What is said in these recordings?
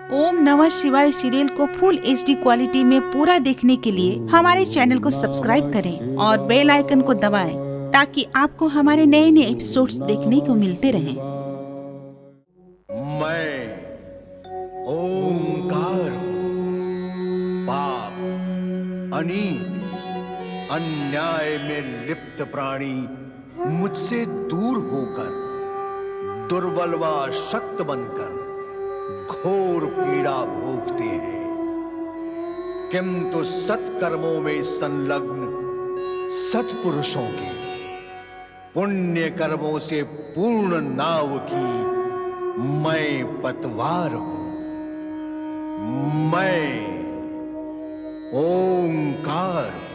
ओम नमः शिवाय सीरियल को फुल HD क्वालिटी में पूरा देखने के लिए हमारे चैनल को सब्सक्राइब करें और बेल आइकन को दबाएं ताकि आपको हमारे नए नए एपिसोड्स देखने को मिलते रहें। मैं ओंकार पाप, अनीति, अन्याय में लिप्त प्राणी मुझसे दूर होकर दुर्बल व शक्त बनकर घोर पीड़ा भोगते हैं, किंतु सत्कर्मों में संलग्न सत्पुरुषों के पुण्य कर्मों से पूर्ण नाव की मैं पतवार हूं। मैं ओंकार हूं।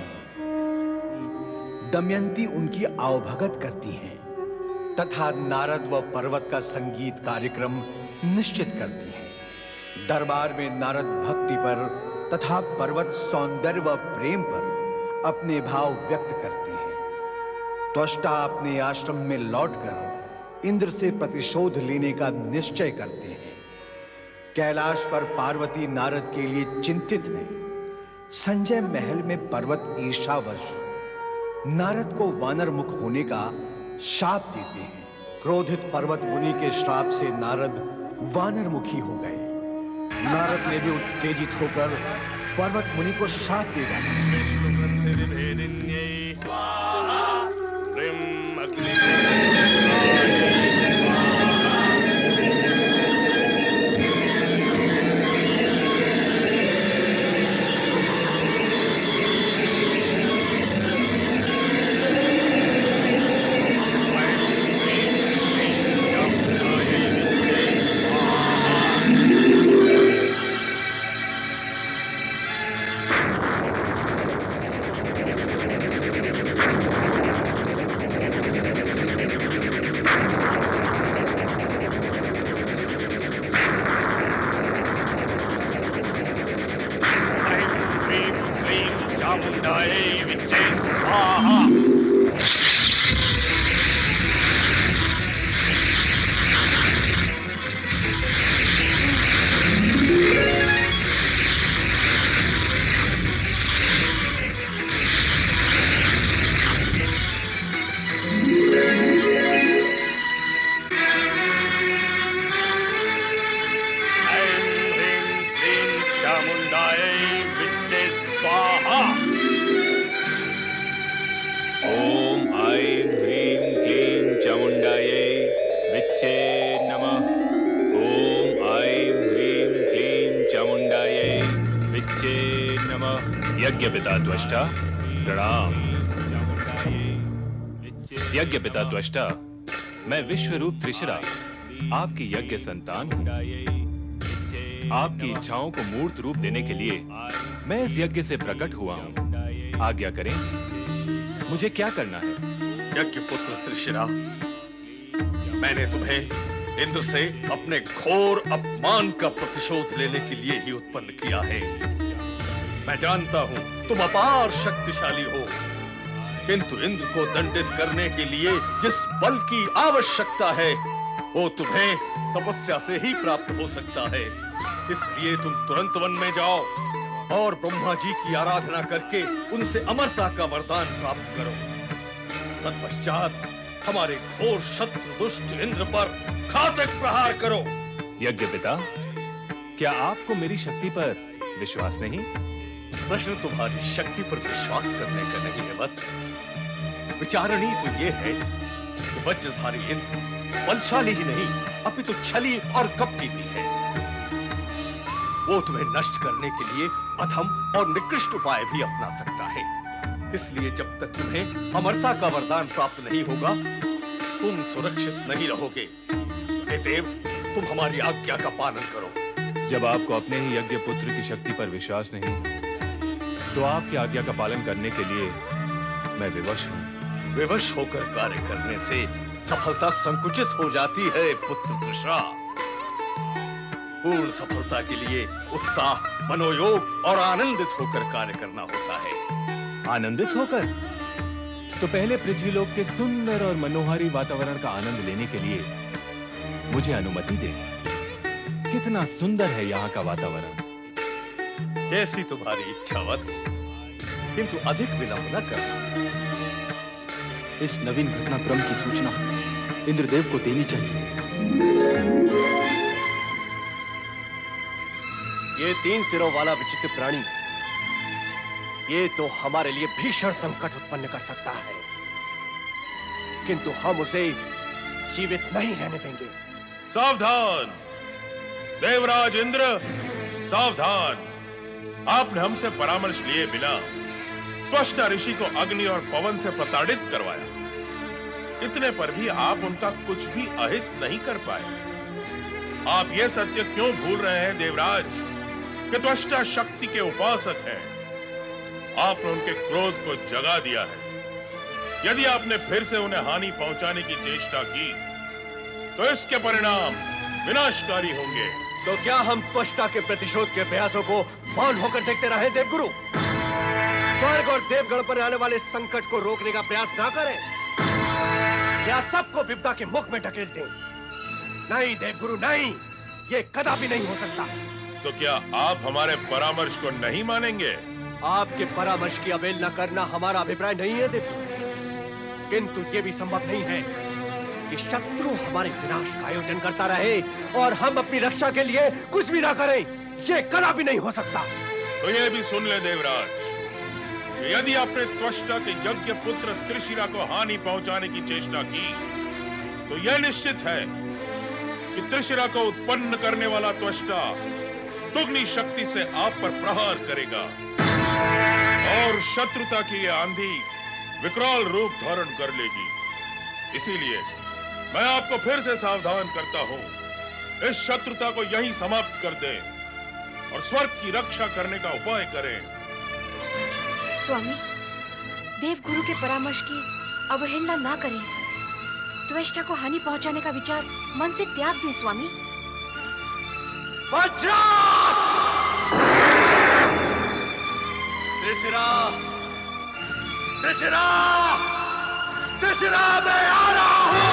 दमयंती उनकी आवभगत करती हैं तथा नारद व पर्वत का संगीत कार्यक्रम निश्चित करती हैं। दरबार में नारद भक्ति पर तथा पर्वत सौंदर्य व प्रेम पर अपने भाव व्यक्त करते हैं। त्वष्टा अपने आश्रम में लौटकर इंद्र से प्रतिशोध लेने का निश्चय करते हैं। कैलाश पर पार्वती नारद के लिए चिंतित हैं। संजय महल में पर्वत ईर्ष्यावश नारद को वानर मुख होने का शाप देते हैं। क्रोधित पर्वत मुनि के श्राप से नारद वानर मुखी हो गए। नारद ने भी उत्तेजित होकर पर्वत मुनि को शाप दे यज्ञ पिता त्वष्टा प्रणाम। यज्ञ पिता त्वष्टा, मैं विश्वरूप त्रिशरा आपकी यज्ञ संतान हूं। आपकी इच्छाओं को मूर्त रूप देने के लिए मैं इस यज्ञ से प्रकट हुआ हूं। आज्ञा करें, मुझे क्या करना है? यज्ञ पुत्र त्रिशरा, मैंने तुम्हें इंद्र से अपने घोर अपमान का प्रतिशोध लेने के लिए ही उत्पन्न किया है। मैं जानता हूं तुम अपार शक्तिशाली हो, किंतु इंद्र को दंडित करने के लिए जिस बल की आवश्यकता है वो तुम्हें तपस्या से ही प्राप्त हो सकता है। इसलिए तुम तुरंत वन में जाओ और ब्रह्मा जी की आराधना करके उनसे अमरता का वरदान प्राप्त करो। तत्पश्चात हमारे घोर शत्रु दुष्ट इंद्र पर घातक प्रहार करो। यज्ञ पिता, क्या आपको मेरी शक्ति पर विश्वास नहीं? प्रश्न तुम्हारी शक्ति पर विश्वास करने का नहीं है वत्स। विचारणी तो यह है कि वज्रधारी इंद्र बलशाली ही नहीं अपितु छली और कपटी भी है। वो तुम्हें नष्ट करने के लिए अधम और निकृष्ट उपाय भी अपना सकता है। इसलिए जब तक तुम्हें अमरता का वरदान प्राप्त नहीं होगा तुम सुरक्षित नहीं रहोगे। हे देव, तुम हमारी आज्ञा का पालन करो। जब आपको अपने ही यज्ञ पुत्र की शक्ति पर विश्वास नहीं तो आपकी आज्ञा का पालन करने के लिए मैं विवश हूं। विवश होकर कार्य करने से सफलता संकुचित हो जाती है पुत्र त्रिशरा। पूर्ण सफलता के लिए उत्साह, मनोयोग और आनंदित होकर कार्य करना होता है। आनंदित होकर? तो पहले पृथ्वीलोक के सुंदर और मनोहारी वातावरण का आनंद लेने के लिए मुझे अनुमति दें। कितना सुंदर है यहाँ का वातावरण। जैसी तुम्हारी इच्छा वत्स, किंतु अधिक विलंब न कर। इस नवीन घटनाक्रम की सूचना इंद्रदेव को देनी चाहिए। ये 3 सिरों वाला विचित्र प्राणी, ये तो हमारे लिए भीषण संकट उत्पन्न कर सकता है, किंतु हम उसे जीवित नहीं रहने देंगे। सावधान देवराज इंद्र, सावधान। आपने हमसे परामर्श लिए बिना त्वष्टा ऋषि को अग्नि और पवन से प्रताड़ित करवाया। इतने पर भी आप उनका कुछ भी अहित नहीं कर पाए। आप ये सत्य क्यों भूल रहे हैं देवराज कि त्वष्टा शक्ति के उपासक हैं। आपने उनके क्रोध को जगा दिया है। यदि आपने फिर से उन्हें हानि पहुंचाने की चेष्टा की तो इसके परिणाम विनाशकारी होंगे। तो क्या हम त्वष्टा के प्रतिशोध के प्रयासों को मौन होकर देखते रहे देवगुरु? स्वर्ग और देवगढ़ पर आने वाले संकट को रोकने का प्रयास ना करें, या सबको विपदा के मुख में ढकेल दें? नहीं देवगुरु नहीं, ये कदापि नहीं हो सकता। तो क्या आप हमारे परामर्श को नहीं मानेंगे? आपके परामर्श की अवहेलना करना हमारा अभिप्राय नहीं है देवगुरु, किंतु ये भी संभव नहीं है कि शत्रु हमारे विनाश का आयोजन करता रहे और हम अपनी रक्षा के लिए कुछ भी ना करें। ये कदापि नहीं हो सकता। तो ये भी सुन ले देवराज, कि यदि आपने त्वष्टा के यज्ञ पुत्र त्रिशिरा को हानि पहुंचाने की चेष्टा की तो यह निश्चित है कि त्रिशिरा को उत्पन्न करने वाला त्वष्टा दुगनी शक्ति से आप पर प्रहार करेगा और शत्रुता की यह आंधी विकराल रूप धारण कर लेगी। इसीलिए मैं आपको फिर से सावधान करता हूं, इस शत्रुता को यहीं समाप्त कर दें और स्वर्ग की रक्षा करने का उपाय करें। स्वामी, देवगुरु के परामर्श की अवहेलना ना करें। त्वष्टा को हानि पहुंचाने का विचार मन से त्याग दें स्वामी। त्रिशिरा, त्रिशिरा, त्रिशिरा, मैं आ रहा हूं।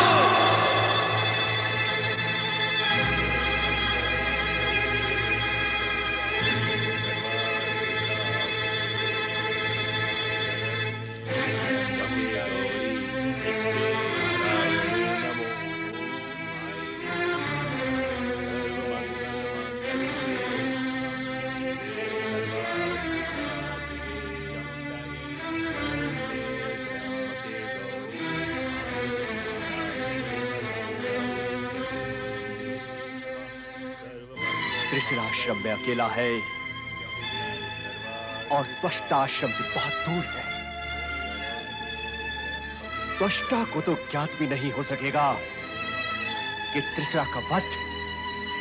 त्रिशिरा आश्रम में अकेला है और त्वष्टा आश्रम से बहुत दूर है। त्वष्टा को तो ज्ञात भी नहीं हो सकेगा कि त्रिशिरा का वध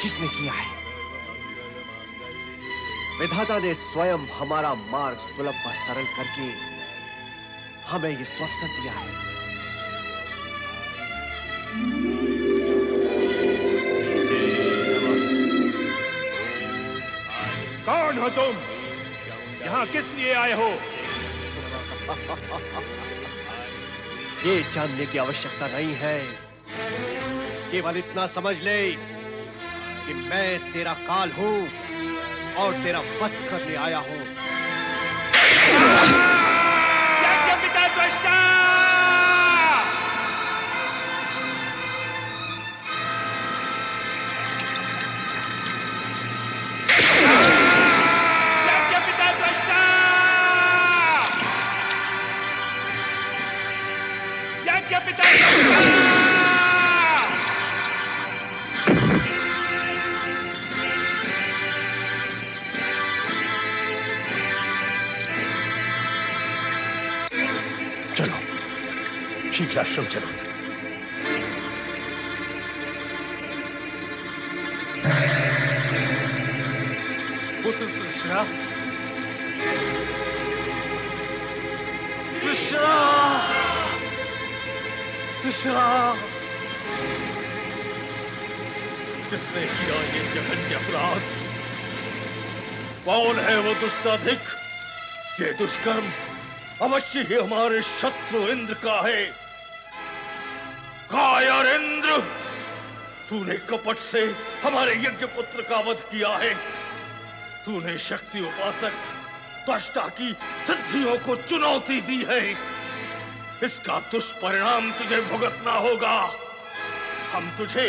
किसने किया है। विधाता ने स्वयं हमारा मार्ग सुलभ व सरल करके हमें ये अवसर दिया है। कौन हो तुम? यहाँ किस लिए आए हो? ये जानने की आवश्यकता नहीं है, केवल इतना समझ ले कि मैं तेरा काल हूं और तेरा वध करने आया हूं। पिता त्वष्टा! चलो शीघ्र आश्रम चलो। पुत्र त्रिशिरा, त्रिशिरा, त्रिशिरा, किसने किया ये जघन्य अपराध? कौन है वो दुष्टाधिक? ये दुष्कर्म अवश्य ही हमारे शत्रु इंद्र का है। कायर इंद्र, तूने कपट से हमारे यज्ञ पुत्र का वध किया है। तूने शक्ति उपासक त्वष्टा की सिद्धियों को चुनौती दी है। इसका दुष्परिणाम तुझे भुगतना होगा। हम तुझे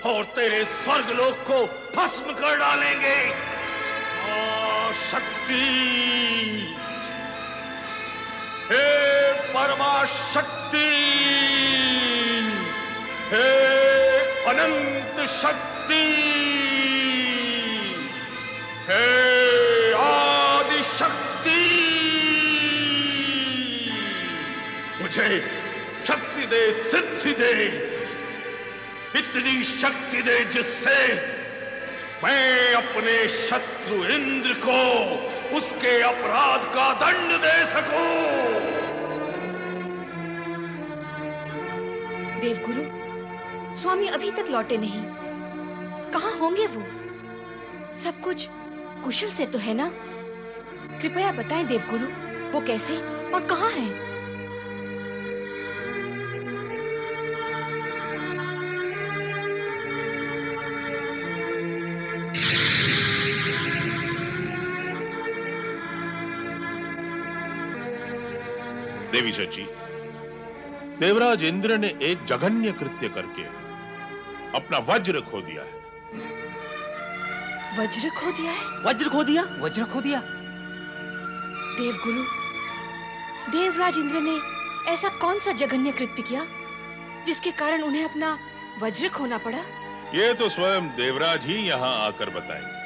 और तेरे स्वर्गलोक को भस्म कर डालेंगे। शक्ति, हे परमाशक्ति, हे अनंत शक्ति, हे आदि शक्ति, मुझे शक्ति दे, सिद्धि दे, इतनी शक्ति दे जिससे मैं अपने शत्रु इंद्र को उसके अपराध का दंड दे सकूं। देवगुरु, स्वामी अभी तक लौटे नहीं। कहाँ होंगे वो? सब कुछ कुशल से तो है ना? कृपया बताएं देवगुरु, वो कैसे और कहाँ हैं? देवी शची, देवराज इंद्र ने एक जघन्य कृत्य करके अपना वज्र खो दिया है। वज्र खो दिया है? वज्र खो दिया? वज्र खो दिया? देवगुरु, देवराज इंद्र ने ऐसा कौन सा जघन्य कृत्य किया जिसके कारण उन्हें अपना वज्र खोना पड़ा? ये तो स्वयं देवराज ही यहां आकर बताएंगे।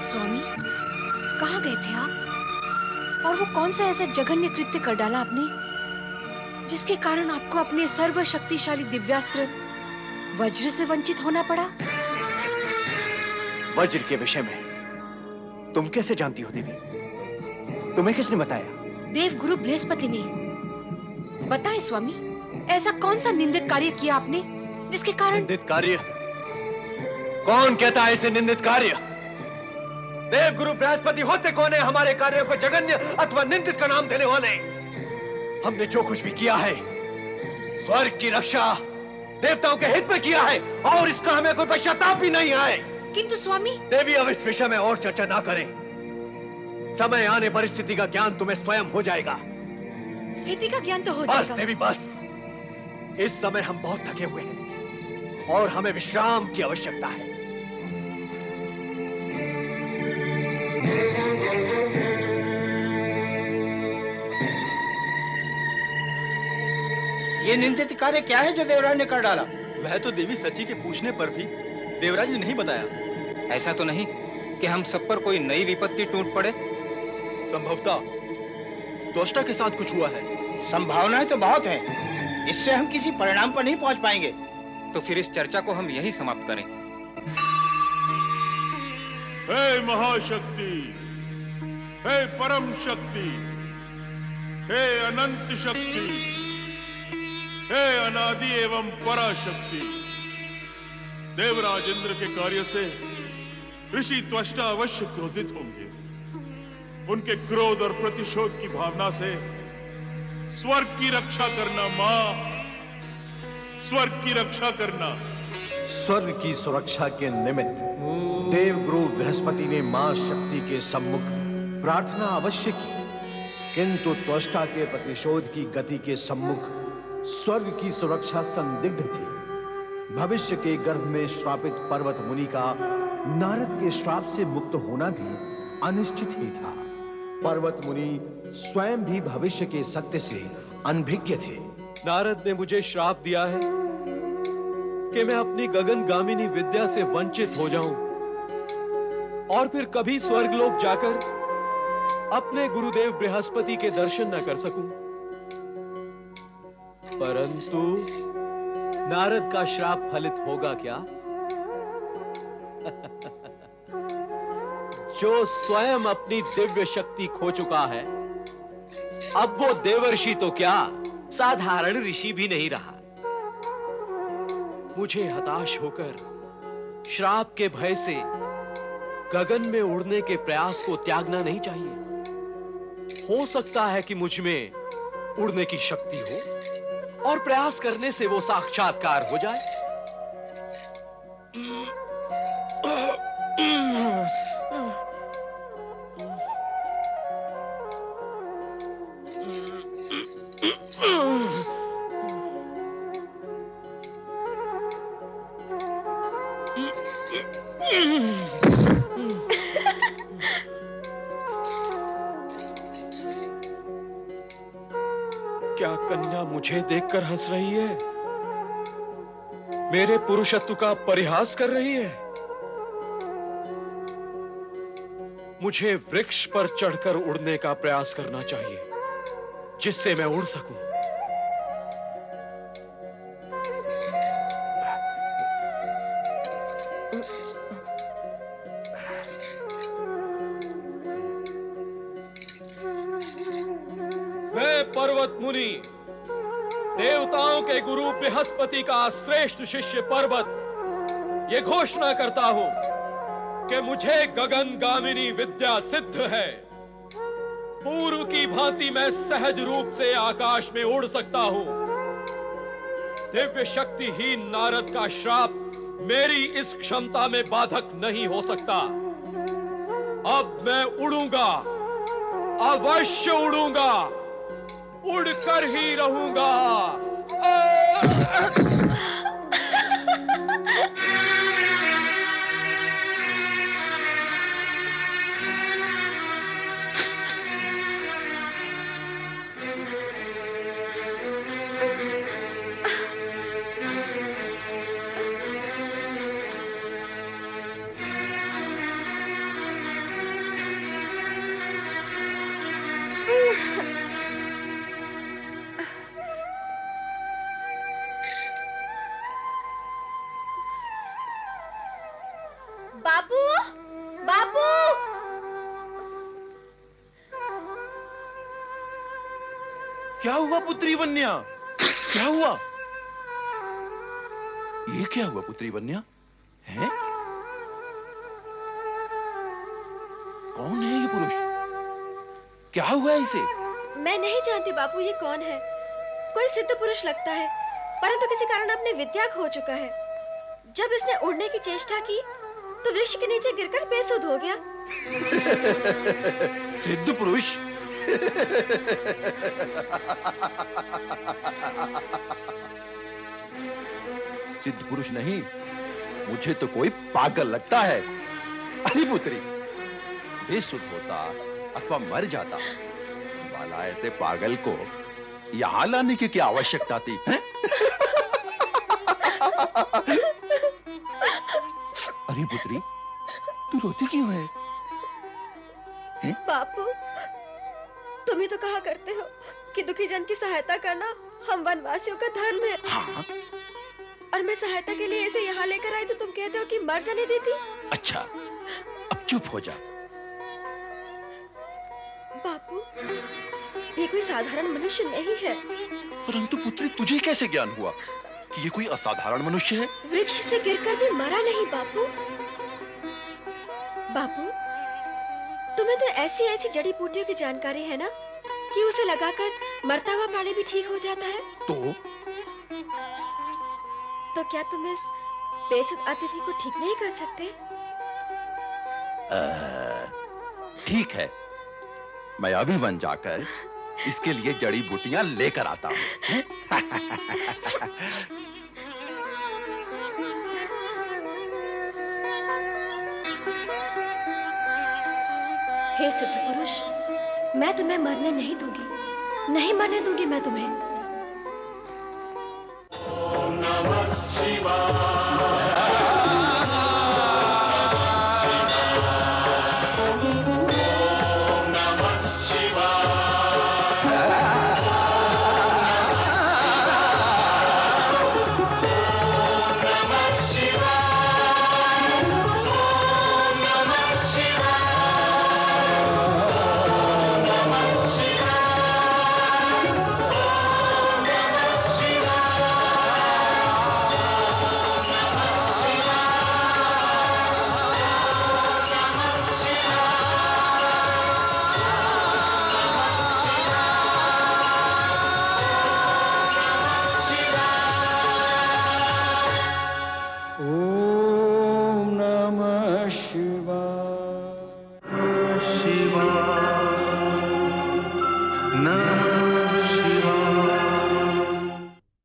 स्वामी, कहाँ गए थे आप? और वो कौन सा ऐसा जघन्य कृत्य कर डाला आपने जिसके कारण आपको अपने सर्वशक्तिशाली दिव्यास्त्र वज्र से वंचित होना पड़ा? वज्र के विषय में तुम कैसे जानती हो देवी? तुम्हें किसने बताया? देवगुरु बृहस्पति ने। बताएं स्वामी, ऐसा कौन सा निंदित कार्य किया आपने जिसके कारण? निंदित कार्य? कौन कहता है इसे निंदित कार्य? देवगुरु बृहस्पति होते कौन है हमारे कार्यों को जघन्य अथवा निंदित का नाम देने वाले? हमने जो कुछ भी किया है स्वर्ग की रक्षा देवताओं के हित में किया है और इसका हमें कोई पश्चाताप भी नहीं है। किंतु स्वामी। देवी, अब इस विषय में और चर्चा ना करें। समय आने पर स्थिति का ज्ञान तुम्हें स्वयं हो जाएगा। स्थिति का ज्ञान तो हो बस जाएगा। देवी बस, इस समय हम बहुत थके हुए हैं और हमें विश्राम की आवश्यकता है। ये निंदित कार्य क्या है जो देवराज ने कर डाला? वह तो देवी सची के पूछने पर भी देवराज ने नहीं बताया। ऐसा तो नहीं कि हम सब पर कोई नई विपत्ति टूट पड़े? संभवतः त्वष्टा के साथ कुछ हुआ है। संभावनाएं तो बहुत हैं। इससे हम किसी परिणाम पर नहीं पहुंच पाएंगे। तो फिर इस चर्चा को हम यही समाप्त करें। हे महाशक्ति, हे परम शक्ति, हे अनंत शक्ति, हे अनादि एवं पराशक्ति, देवराज इंद्र के कार्य से ऋषि त्वष्टा अवश्य क्रोधित होंगे। उनके क्रोध और प्रतिशोध की भावना से स्वर्ग की रक्षा करना मां, स्वर्ग की रक्षा करना। स्वर्ग की सुरक्षा के निमित्त देवगुरु बृहस्पति ने मां शक्ति के सम्मुख प्रार्थना अवश्य की, किंतु त्वष्टा के प्रतिशोध की गति के सम्मुख स्वर्ग की सुरक्षा संदिग्ध थी। भविष्य के गर्भ में श्रापित पर्वत मुनि का नारद के श्राप से मुक्त होना भी अनिश्चित ही था। पर्वत मुनि स्वयं भी भविष्य के सत्य से अनभिज्ञ थे। नारद ने मुझे श्राप दिया है कि मैं अपनी गगनगामिनी विद्या से वंचित हो जाऊं और फिर कभी स्वर्गलोक जाकर अपने गुरुदेव बृहस्पति के दर्शन न कर सकूं। परंतु नारद का श्राप फलित होगा क्या? जो स्वयं अपनी दिव्य शक्ति खो चुका है, अब वो देवर्षि तो क्या, साधारण ऋषि भी नहीं रहा। मुझे हताश होकर श्राप के भय से गगन में उड़ने के प्रयास को त्यागना नहीं चाहिए। हो सकता है कि मुझ में उड़ने की शक्ति हो और प्रयास करने से वो साक्षात्कार हो जाए। क्या कन्या मुझे देखकर हंस रही है? मेरे पुरुषत्व का परिहास कर रही है? मुझे वृक्ष पर चढ़कर उड़ने का प्रयास करना चाहिए, जिससे मैं उड़ सकूं। मैं पर्वत मुनि, देवताओं के गुरु बृहस्पति का श्रेष्ठ शिष्य पर्वत, ये घोषणा करता हूं कि मुझे गगनगामिनी विद्या सिद्ध है। पूर्व की भांति मैं सहज रूप से आकाश में उड़ सकता हूं। दिव्य शक्तिहीन नारद का श्राप मेरी इस क्षमता में बाधक नहीं हो सकता। अब मैं उड़ूंगा, अवश्य उड़ूंगा, उड़कर ही रहूंगा। बाबू, बाबू, क्या हुआ पुत्री वन्या? क्या हुआ? ये क्या हुआ पुत्री वन्या? हैं? कौन है ये पुरुष? क्या हुआ इसे? मैं नहीं जानती बापू ये कौन है। कोई सिद्ध पुरुष लगता है, परंतु किसी कारण अपनी विद्या खो चुका है। जब इसने उड़ने की चेष्टा की तो वृक्ष के नीचे गिरकर बेसुध हो गया। सिद्ध पुरुष? सिद्ध पुरुष नहीं, मुझे तो कोई पागल लगता है। अरे पुत्री, बेसुध होता अथवा मर जाता, वाला ऐसे पागल को यहां लाने की क्या आवश्यकता थी? अरे पुत्री, तू रोती क्यों है? बापू, तुम ही तो कहा करते हो कि दुखी जन की सहायता करना हम वनवासियों का धर्म है। हाँ? और मैं सहायता के लिए इसे यहाँ लेकर आई तो तुम कहते हो कि मर जाने देती। अच्छा, अब चुप हो जा। बापू, ये कोई साधारण मनुष्य नहीं है। परंतु पुत्री, तुझे कैसे ज्ञान हुआ कि ये कोई असाधारण मनुष्य है? वृक्ष से गिरकर भी मरा नहीं बापू। बापू, तुम्हें तो ऐसी ऐसी जड़ी बूटियों की जानकारी है ना कि उसे लगाकर मरता हुआ प्राणी भी ठीक हो जाता है। तो क्या तुम इस बेसुध अतिथि को ठीक नहीं कर सकते? ठीक है, मैं अभी वन जाकर इसके लिए जड़ी बूटियां लेकर आता हूं। हे सिद्ध पुरुष, मैं तुम्हें मरने नहीं दूंगी, नहीं मरने दूंगी मैं तुम्हें। ओम नमः शिवाय। शिवाय